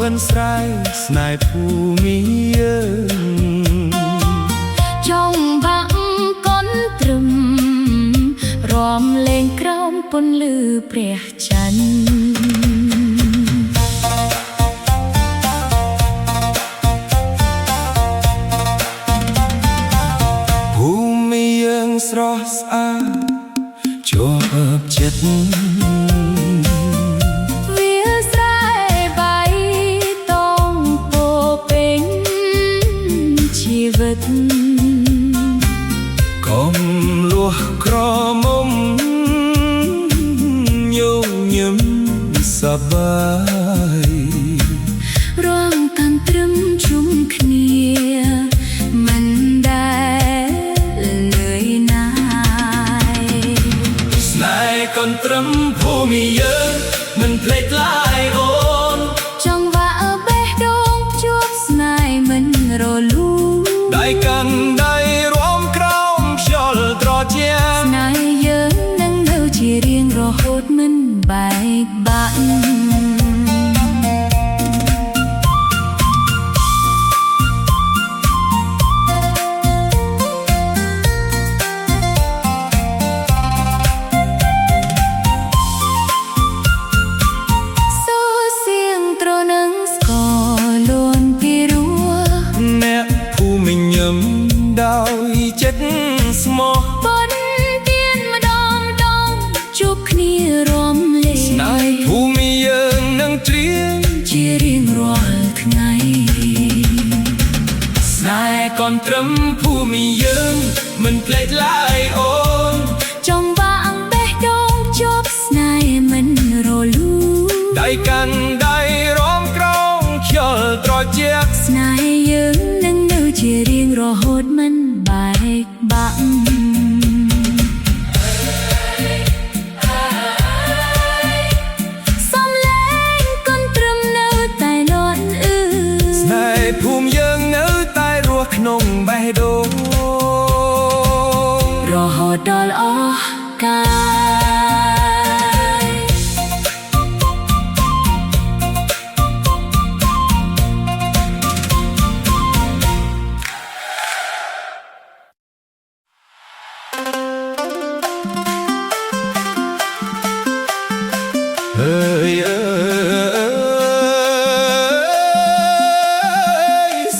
ក្លិនស្រែកស្នេហ៍ភូមិយើងចង់បាក់កូនត្រឹមរំលេងក្រោមពន្លឺព្រះច័ន្ទភូមិយើងស្រស់ស្អាតជាប់ចិត្តវាស្រែបៃតងពោពេញជីវិតកុំលួសក្រមុំញញឹមសប្បាយរងតាន់ត្រឹមជុំគ្នាមិនដែលលឿយណាយស្នេហ៍កូនត្រឹមភូមិយើងមិនភ្លេចឡាយអូនចង់វាបេះដូងជួបស្នេហ៍មិនរលូនដៃកាន់ដៃរួមក្រោមខ្យល់ត្រជាក់ស្នេហ៍យើងនឹងនៅជារៀងរហូតមិនបែកបាក់ដោយចិត្តស្មោះបនទៀនម្ដងជួបគ្នារំលែងស្នេហ៍ភូមិយើងនឹងត្រៀមជារៀងរាល់ថ្ងៃស្នេហ៍កូនត្រឹមភូមិយើងមិនភ្លេចឡើយអូនចង់បាក់បេះដូងជួបស្នេហ៍មិនរលូនដៃកាន់ដៃរំក្រោមខ្យល់ត្រជាក់ស្នេហ៍យើងនឹងនៅជារៀងរហូតមិនបែកបាក់សំឡេងកូនត្រឹមនៅតែលាន់ស្នេហ៍ភូមិយើងនៅតែរស់ក្នុងបេះដូងរហូតដល់អស់កាយ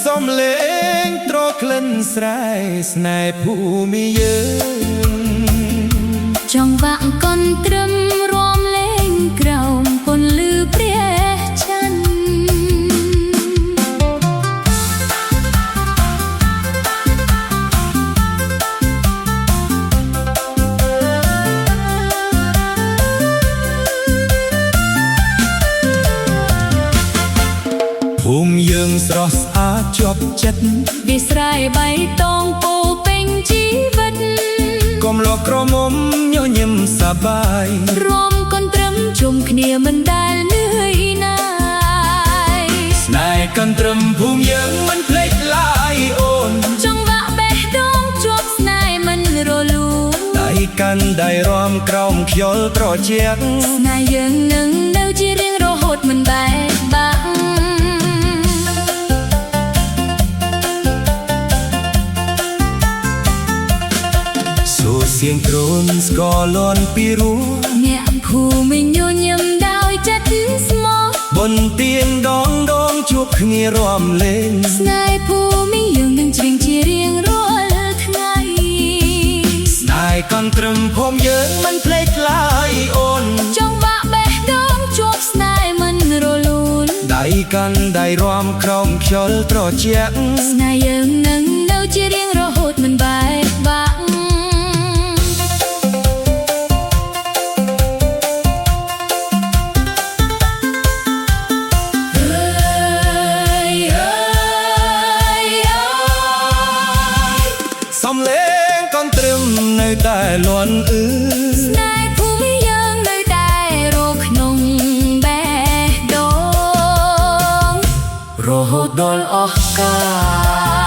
សំឡេងត្រក្លិនស្រែស្នេហ៍ភូមិយើងចង់វាក់កូនត្រឹមរំលេងក្រោមពន្លឺព្រះច័ន្ទភូមិយើងស្រស់ស្អាតជាប់ចិត្តវាស្រែបៃតងពោពេញជីវិតកុំលក់ក្រមុំញញឹមសប្បាយរំកូនត្រឹមជុំគ្នាមិនដែលលឿយណាយស្នេហ៍កូនត្រឹមភូមិយើងមិនភ្លេចឡើយអូនចង់វាក់បេះដូងជួបស្នេហ៍មិនរលូនដៃកាន់ដៃរំក្រោមខ្យល់ត្រជាក់ស្នេហ៍យើងនឹងនៅជារៀងរហូតមិនបែកបាក់សៀងទ្រូនស្គរលាន់ពីរោះអ្នកភូមិញញឹមដោយចិត្តស្មោះបនទៀនដងជួបគ្នារំលែងស្នេហ៍ភូមិយើងនឹងច្រៀងជារៀងរាល់ថ្ងៃស្នេហ៍កូនត្រឹមភូមិយើងមិនភ្លេចឡើយអូនចង់វាក់បេះដូងជួបស្នេហ៍មិនរលូនដៃកាន់ដៃរំក្រោមខ្យល់ត្រជាក់ស្នេហ៍យើងនឹងនៅជារៀងរហូតមិនបែកបាក់សំឡេងកូនត្រឹមនៅតែលាន់ស្នេហ៍ភូមិយើងនៅតែរស់ក្នុងបេះដូងរហូតដល់អស់កាល